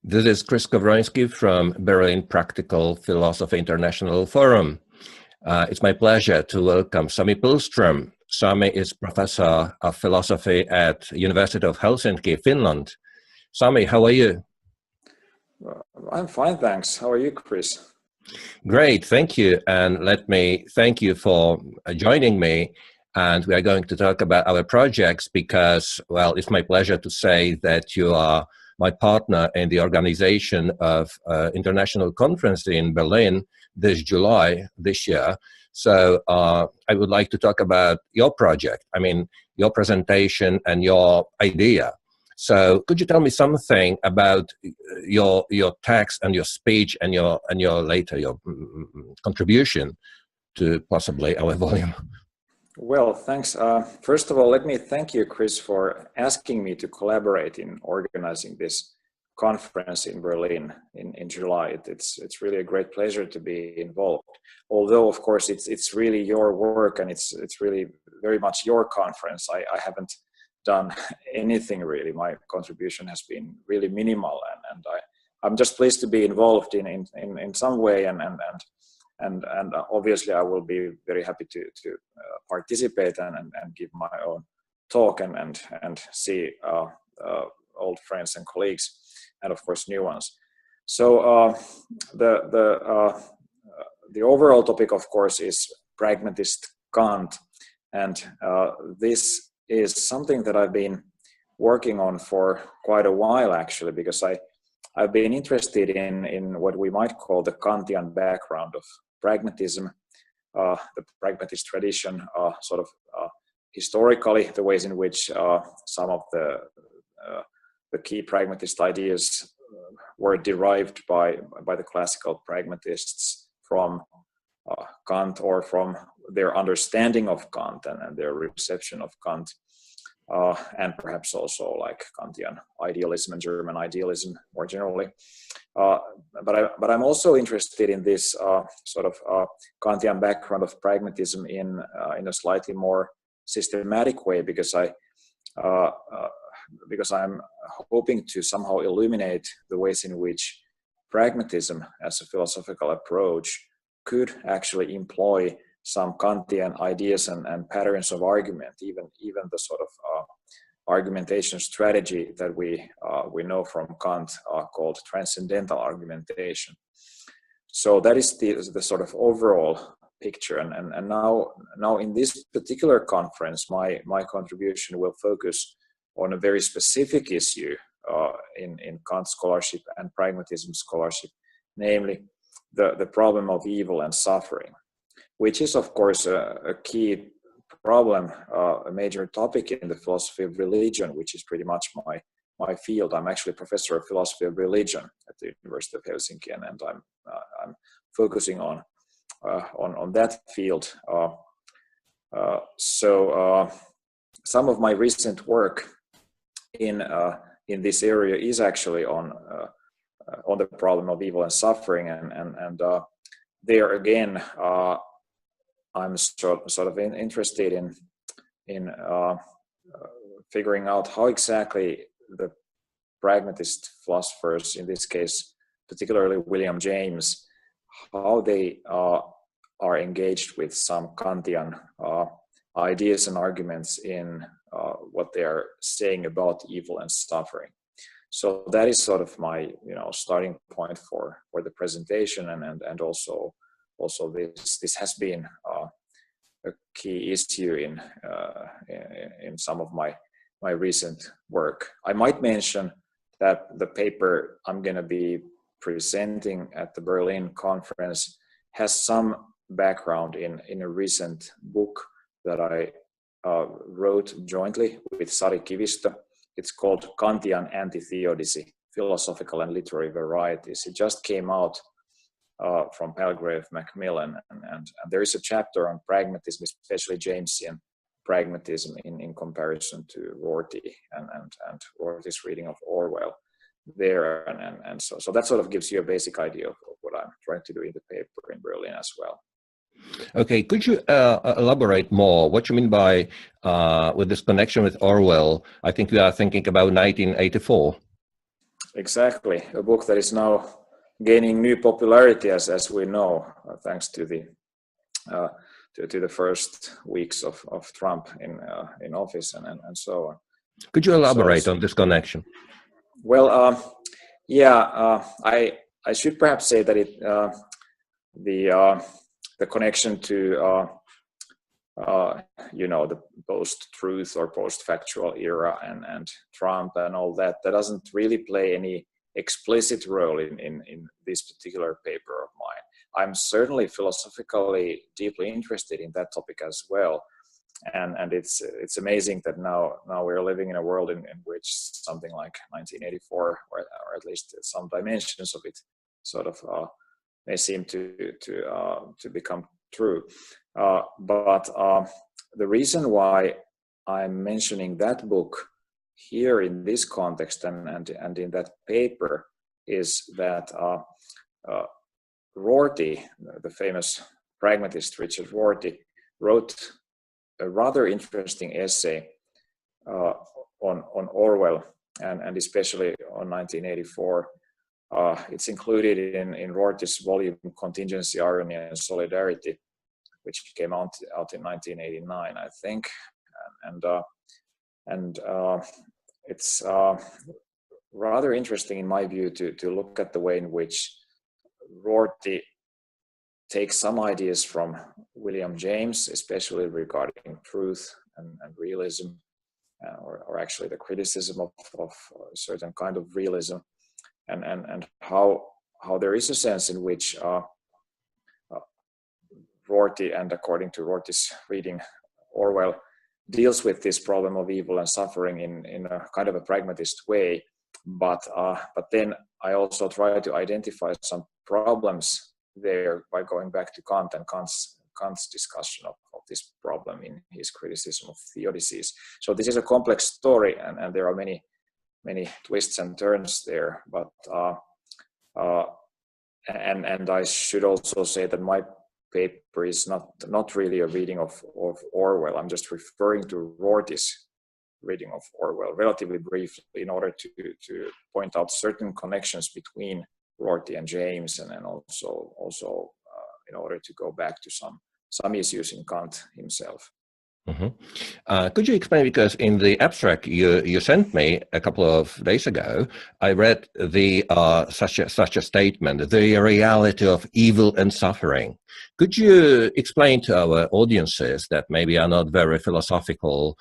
This is Skowroński from Berlin Practical Philosophy International Forum. It's my pleasure to welcome Sami Pihlström. Sami is professor of philosophy at University of Helsinki, Finland. Sami, how are you? I'm fine, thanks. How are you, Chris? Great, thank you. And let me thank you for joining me. And we are going to talk about our projects because, well, it's my pleasure to say that you are my partner in the organization of international conference in Berlin this July this year. So I would like to talk about your project, your presentation and your idea. So could you tell me something about your text and your speech and your contribution to possibly our volume? Well, thanks. First of all, let me thank you, Chris, for asking me to collaborate in organizing this conference in Berlin in July. It's really a great pleasure to be involved. Although, of course, it's really your work and it's really very much your conference. I haven't done anything really. My contribution has been really minimal, and I'm just pleased to be involved in some way and obviously I will be very happy to participate and give my own talk and see old friends and colleagues and of course new ones. So the overall topic of course is pragmatist Kant, and this is something that I've been working on for quite a while actually, because I've been interested in what we might call the Kantian background of pragmatism, the pragmatist tradition, historically, the ways in which some of the key pragmatist ideas were derived by the classical pragmatists from Kant, or from their understanding of Kant and their reception of Kant, and perhaps also like Kantian idealism and German idealism more generally. But I'm also interested in this Kantian background of pragmatism in a slightly more systematic way, because I'm hoping to somehow illuminate the ways in which pragmatism as a philosophical approach could actually employ some Kantian ideas and patterns of argument, even the sort of argumentation strategy that we know from Kant called Transcendental argumentation. So that is the sort of overall picture, and now in this particular conference, my contribution will focus on a very specific issue in Kant scholarship and pragmatism scholarship, namely the problem of evil and suffering, which is of course a key problem, a major topic in the philosophy of religion, which is pretty much my field. I'm actually professor of philosophy of religion at the University of Helsinki, and I'm focusing on that field. So some of my recent work in this area is actually on the problem of evil and suffering, and there again. I'm sort of interested in figuring out how exactly the pragmatist philosophers, in this case, particularly William James, how they are engaged with some Kantian ideas and arguments in what they are saying about evil and suffering. So that is sort of my starting point for the presentation, and also this has been a key issue in some of my recent work. I might mention that the paper I'm going to be presenting at the Berlin conference has some background in a recent book that I wrote jointly with Sari Kivisto. It's called Kantian Anti-Theodicy, Philosophical and Literary Varieties. It just came out from Palgrave Macmillan, and there is a chapter on pragmatism, especially Jamesian pragmatism in comparison to Rorty and Rorty's reading of Orwell there, and so that sort of gives you a basic idea of what I'm trying to do in the paper in Berlin as well. Okay, could you elaborate more what you mean by with this connection with Orwell? I think you are thinking about 1984. Exactly, a book that is now gaining new popularity, as we know, thanks to the to the first weeks of Trump in office and so on. Could you elaborate on this connection? Well, I should perhaps say that the connection to the post-truth or post-factual era and Trump and all that doesn't really play any explicit role in this particular paper of mine. I'm certainly philosophically deeply interested in that topic as well, and it's amazing that now we're living in a world in which something like 1984 or at least some dimensions of it sort of may seem to become true. But the reason why I'm mentioning that book here in this context and in that paper is that Rorty, the famous pragmatist Richard Rorty, wrote a rather interesting essay on Orwell and especially on 1984. It's included in Rorty's volume Contingency, Irony and Solidarity, which came out in 1989, I think, and it's rather interesting in my view to look at the way in which Rorty takes some ideas from William James, especially regarding truth and realism, or actually the criticism of a certain kind of realism, and how there is a sense in which Rorty, and according to Rorty's reading, Orwell deals with this problem of evil and suffering in a kind of a pragmatist way, but then I also try to identify some problems there by going back to Kant and Kant's discussion of this problem in his criticism of theodicies. So this is a complex story, and there are many twists and turns there. But and I should also say that my paper is not really a reading of Orwell. I'm just referring to Rorty's reading of Orwell relatively briefly in order to point out certain connections between Rorty and James, and then also in order to go back to some issues in Kant himself. Mm-hmm. Could you explain, because in the abstract you sent me a couple of days ago, I read the such a statement, the reality of evil and suffering. Could you explain to our audiences that maybe are not very philosophical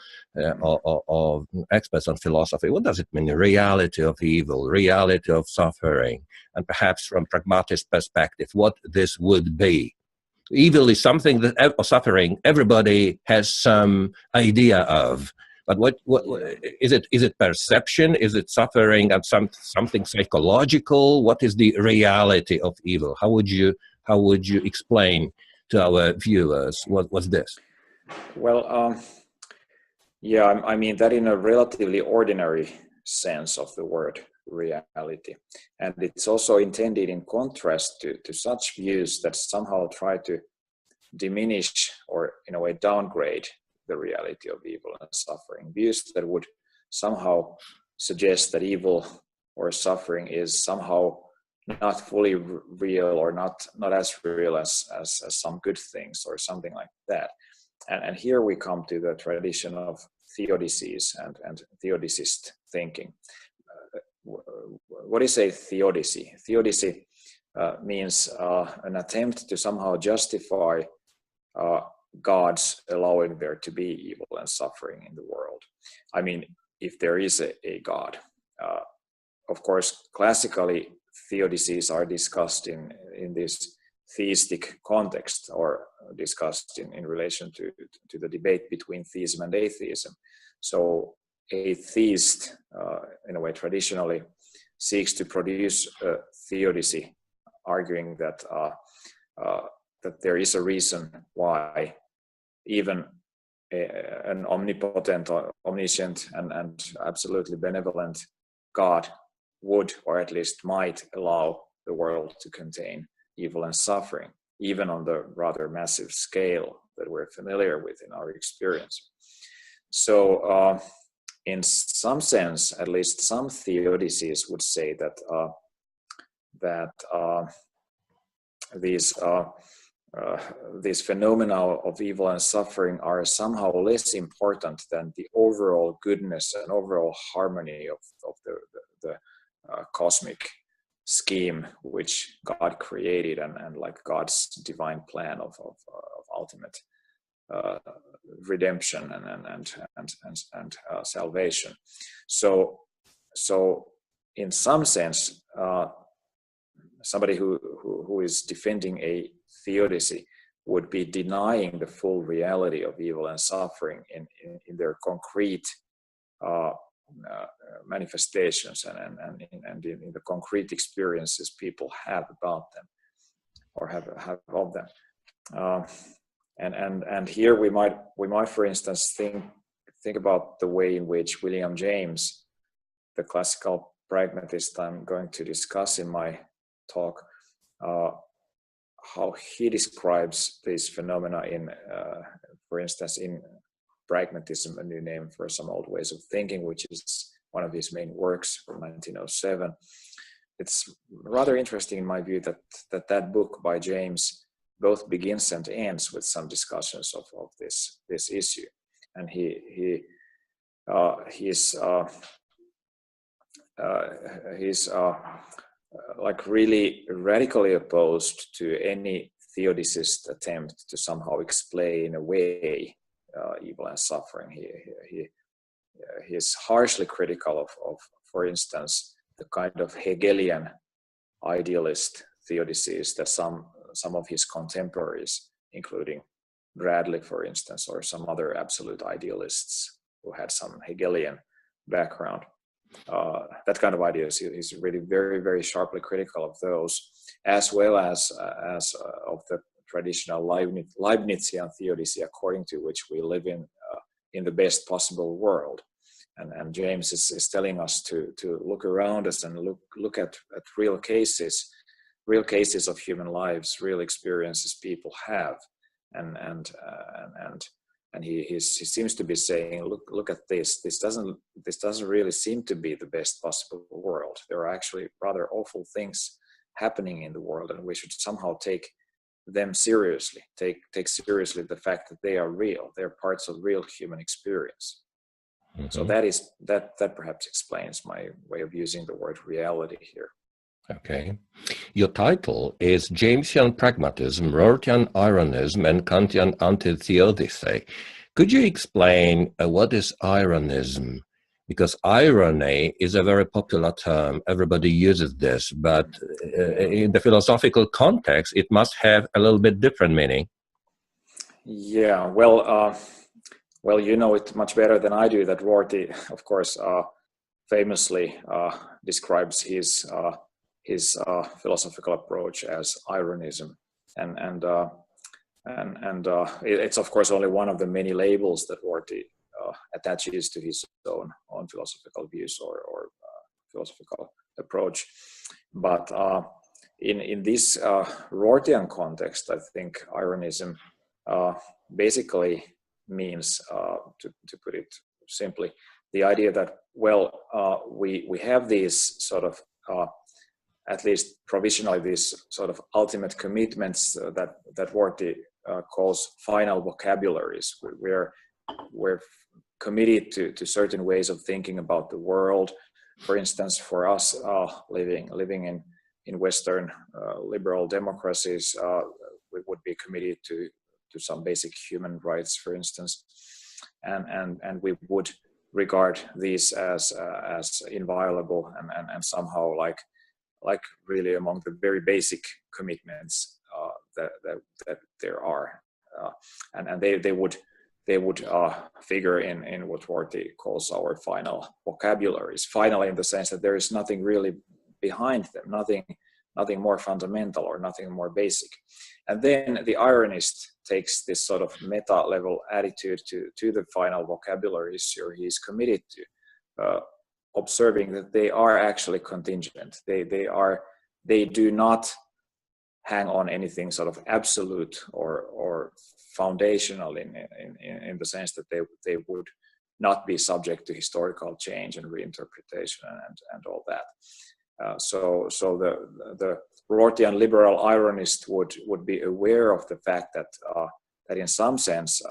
or experts on philosophy, what does it mean, the reality of evil, reality of suffering, and perhaps from pragmatist perspective, what this would be? Evil is something that, or suffering, everybody has some idea of. But what is it? Is it perception? Is it suffering and something psychological? What is the reality of evil? How would you explain to our viewers what's this? Well, yeah, I mean that in a relatively ordinary sense of the word reality, and it's also intended in contrast to such views that somehow try to diminish or in a way downgrade the reality of evil and suffering, views that would somehow suggest that evil or suffering is somehow not fully real or not as real as some good things or something like that. And here we come to the tradition of theodicies and theodicist thinking. What is a theodicy? Theodicy means an attempt to somehow justify God's allowing there to be evil and suffering in the world. I mean, if there is a God. Of course, classically, theodicies are discussed in this theistic context, or discussed in relation to the debate between theism and atheism. So a theist, in a way, traditionally seeks to produce a theodicy, arguing that that there is a reason why even an omnipotent, or omniscient, and absolutely benevolent God would, or at least might, allow the world to contain evil and suffering, even on the rather massive scale that we're familiar with in our experience. So in some sense, at least some theodicies would say that these phenomena of evil and suffering are somehow less important than the overall goodness and overall harmony of the cosmic scheme which God created, and like God's divine plan of ultimate redemption and salvation. So in some sense, somebody who is defending a theodicy would be denying the full reality of evil and suffering in their concrete manifestations and in the concrete experiences people have about them or have of them. And here we might for instance think about the way in which William James, the classical pragmatist I'm going to discuss in my talk, how he describes these phenomena in, for instance, in Pragmatism, a new name for some old ways of thinking, which is one of his main works from 1907. It's rather interesting in my view that book by James both begins and ends with some discussions of this issue, and he's like really radically opposed to any theodicist attempt to somehow explain away evil and suffering. He is harshly critical of, for instance, the kind of Hegelian idealist theodicies that some of his contemporaries, including Bradley, for instance, or some other absolute idealists who had some Hegelian background, that kind of ideas, he's really very, very sharply critical of those, as well as of the traditional Leibnizian theodicy, according to which we live in the best possible world. And James is telling us to look around us and look at real cases of human lives, real experiences people have, and he seems to be saying, look at this. This doesn't really seem to be the best possible world. There are actually rather awful things happening in the world, and we should somehow take them seriously. Take seriously the fact that they are real. They're parts of real human experience. Mm-hmm. So that perhaps explains my way of using the word reality here. Okay. Your title is Jamesian Pragmatism, Rortian Ironism, and Kantian Anti-Theodicy. Could you explain what is ironism? Because irony is a very popular term. Everybody uses this, but in the philosophical context, it must have a little bit different meaning. Yeah, well, you know it much better than I do that Rorty, of course, famously describes his philosophical approach as ironism, and it's of course only one of the many labels that Rorty attaches to his own philosophical views or philosophical approach. But in this Rortian context, I think ironism basically means, to put it simply, the idea that we have these sort of at least provisionally these sort of ultimate commitments that Rorty calls final vocabularies. We're committed to certain ways of thinking about the world. For instance, for us living in Western liberal democracies, we would be committed to some basic human rights, for instance, and we would regard these as inviolable and somehow like really among the very basic commitments that there are, and they would figure in what Rorty calls our final vocabularies. Final in the sense that there is nothing really behind them, nothing more fundamental or nothing more basic. And then the ironist takes this sort of meta level attitude to the final vocabularies he's committed to, observing that they are actually contingent. They do not hang on anything sort of absolute or foundational in the sense that they would not be subject to historical change and reinterpretation and all that. So the Rortian liberal ironist would be aware of the fact that that in some sense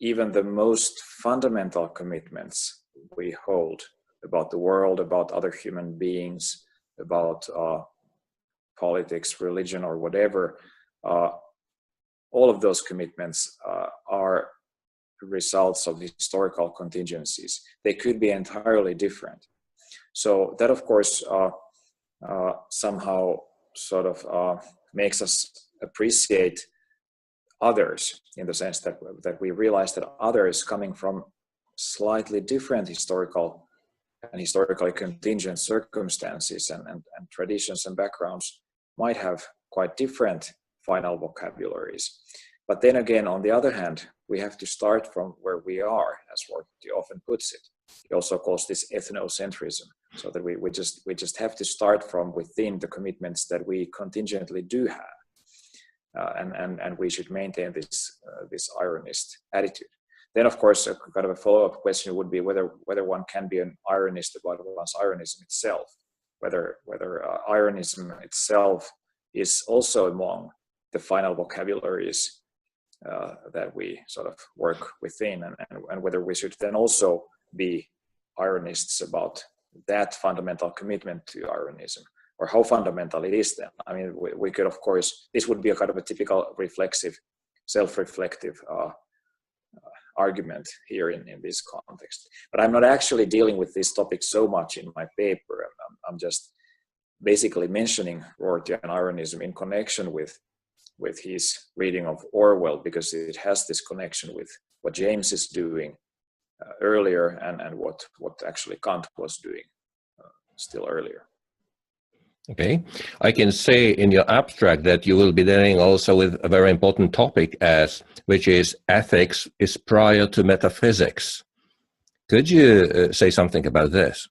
even the most fundamental commitments we hold about the world, about other human beings, about politics, religion, or whatever, all of those commitments are results of historical contingencies. They could be entirely different. So that, of course, somehow sort of makes us appreciate others, in the sense that we realize that others coming from slightly different historical and historically contingent circumstances and traditions and backgrounds might have quite different final vocabularies. But then again, on the other hand, we have to start from where we are, as Rorty often puts it. He also calls this ethnocentrism, so that we just have to start from within the commitments that we contingently do have, and we should maintain this ironist attitude. Then, of course, a kind of a follow-up question would be whether one can be an ironist about one's ironism itself, whether ironism itself is also among the final vocabularies that we sort of work within, and whether we should then also be ironists about that fundamental commitment to ironism, or how fundamental it is then. I mean, we could, of course, this would be a kind of a typical reflexive, self-reflective argument here in this context. But I'm not actually dealing with this topic so much in my paper. I'm just basically mentioning Rortian ironism in connection with his reading of Orwell, because it has this connection with what James is doing earlier and what actually Kant was doing still earlier. Okay, I can say in your abstract that you will be dealing also with a very important topic, which is ethics is prior to metaphysics. Could you say something about this?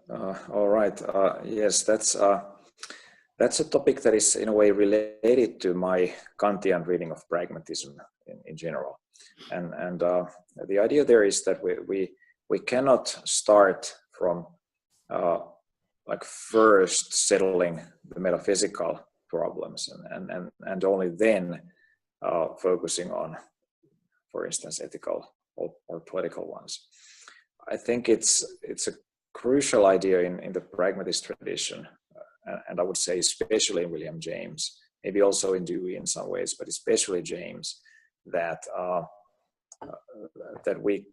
All right. Yes, that's a topic that is in a way related to my Kantian reading of pragmatism in general, and the idea there is that we cannot start from like first settling the metaphysical problems and only then focusing on, for instance, ethical or political ones. I think it's a crucial idea in the pragmatist tradition, and I would say especially in William James, maybe also in Dewey in some ways, but especially James, that we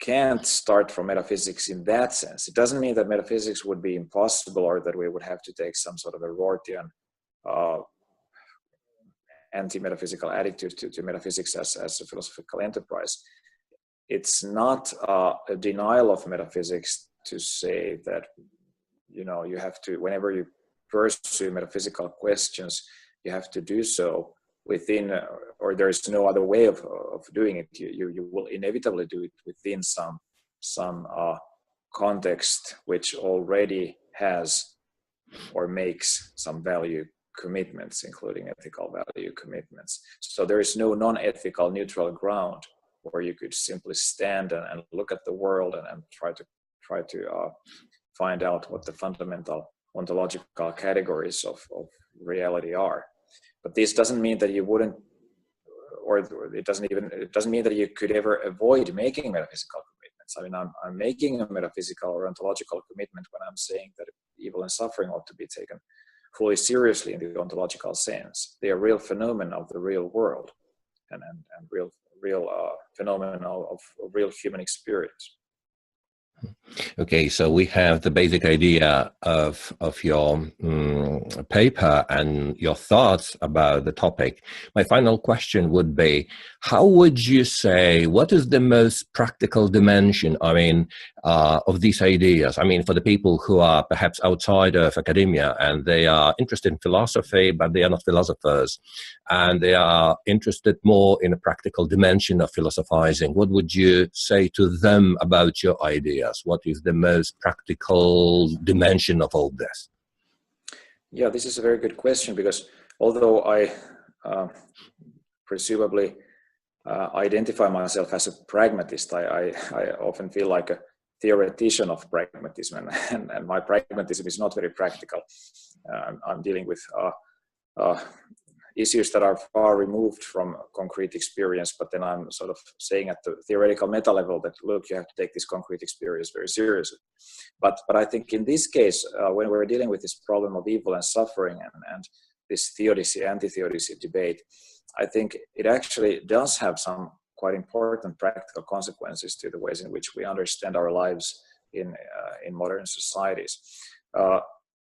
can't start from metaphysics in that sense. It doesn't mean that metaphysics would be impossible, or that we would have to take some sort of a Rortian anti-metaphysical attitude to metaphysics as a philosophical enterprise. It's not a denial of metaphysics to say that, you know, you have to, whenever you pursue metaphysical questions, you have to do so within, or there's no other way of doing it. You will inevitably do it within some context which already has or makes some value commitments, including ethical value commitments. So there is no non-ethical neutral ground where you could simply stand and look at the world and try to find out what the fundamental ontological categories of reality are. But this doesn't mean that you wouldn't, or it doesn't mean that you could ever avoid making metaphysical commitments. I mean, I'm making a metaphysical or ontological commitment when I'm saying that evil and suffering ought to be taken fully seriously in the ontological sense. They are real phenomena of the real world and real phenomena of real human experience. Okay, so we have the basic idea of your paper and your thoughts about the topic. My final question would be, how would you say, what is the most practical dimension, of these ideas? I mean, for the people who are perhaps outside of academia and they are interested in philosophy, but they are not philosophers, and they are interested more in a practical dimension of philosophizing, what would you say to them about your ideas? What is the most practical dimension of all this? Yeah, this is a very good question, because although I presumably identify myself as a pragmatist. I often feel like a theoretician of pragmatism, and my pragmatism is not very practical. I'm dealing with issues that are far removed from concrete experience, but then I'm sort of saying at the theoretical meta level that, look, you have to take this concrete experience very seriously. But I think in this case, when we're dealing with this problem of evil and suffering and this theodicy, anti-theodicy debate, I think it actually does have some quite important practical consequences to the ways in which we understand our lives in modern societies.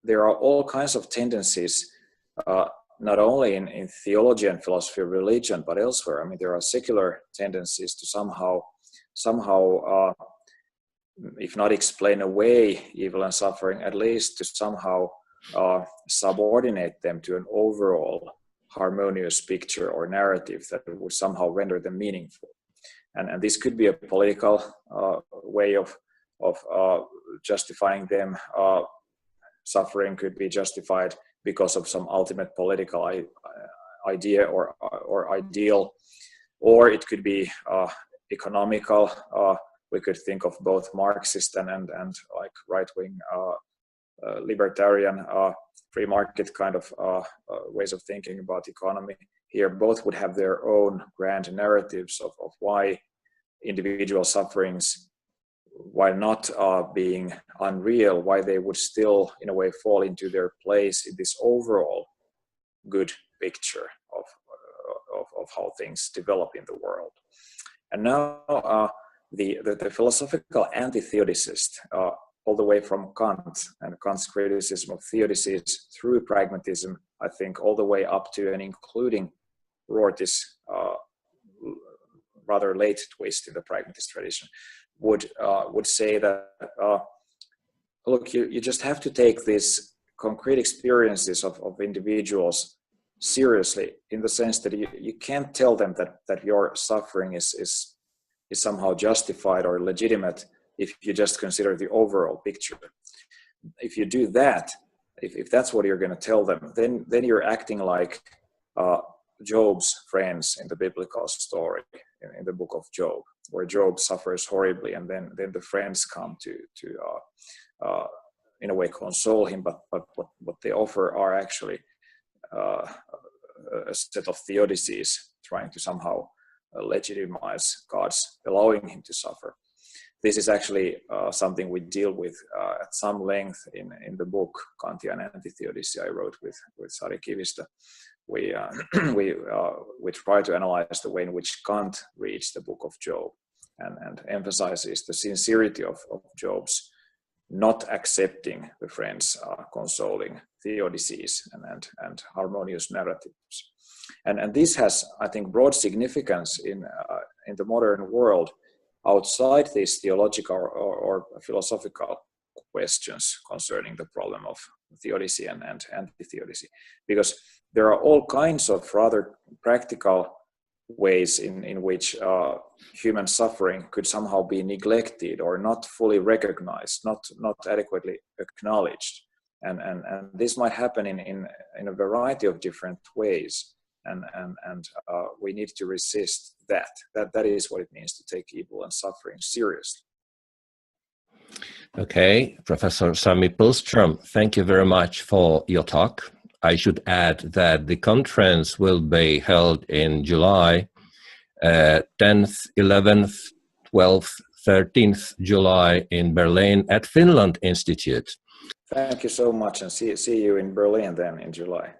There are all kinds of tendencies, not only in theology and philosophy of religion, but elsewhere. I mean, there are secular tendencies to somehow, if not explain away evil and suffering, at least to somehow subordinate them to an overall harmonious picture or narrative that would somehow render them meaningful. And this could be a political way of justifying them. Suffering could be justified because of some ultimate political idea or ideal, or it could be economical. We could think of both Marxist and like right-wing libertarian free market kind of ways of thinking about economy. Here, both would have their own grand narratives of why individual sufferings, while not being unreal, why they would still, in a way, fall into their place in this overall good picture of how things develop in the world. And now the philosophical anti-theodicist, all the way from Kant and Kant's criticism of theodicies through pragmatism, I think all the way up to and including Rorty's rather late twist in the pragmatist tradition, would say that, look, you just have to take these concrete experiences of individuals seriously, in the sense that you can't tell them that your suffering is somehow justified or legitimate if you just consider the overall picture. If you do that, if that's what you're going to tell them, then you're acting like Job's friends in the biblical story, in the book of Job, where Job suffers horribly, and then the friends come to in a way console him, but what they offer are actually a set of theodicies trying to somehow legitimize God's allowing him to suffer. This is actually something we deal with at some length in the book Kantian Anti-Theodicy I wrote with Sari Kivistö. We try to analyze the way in which Kant reads the book of Job and emphasizes the sincerity of Job's not accepting the friends' consoling theodicies and harmonious narratives. And this has, I think, broad significance in the modern world outside these theological or philosophical questions concerning the problem of theodicy and anti-theodicy, because there are all kinds of rather practical ways in which human suffering could somehow be neglected or not fully recognized, not adequately acknowledged, and this might happen in a variety of different ways, and we need to resist that. That is what it means to take evil and suffering seriously. Okay, Professor Sami Pihlström, thank you very much for your talk. I should add that the conference will be held in July, 10th, 11th, 12th, 13th July in Berlin at Finland Institute. Thank you so much, and see you in Berlin then in July.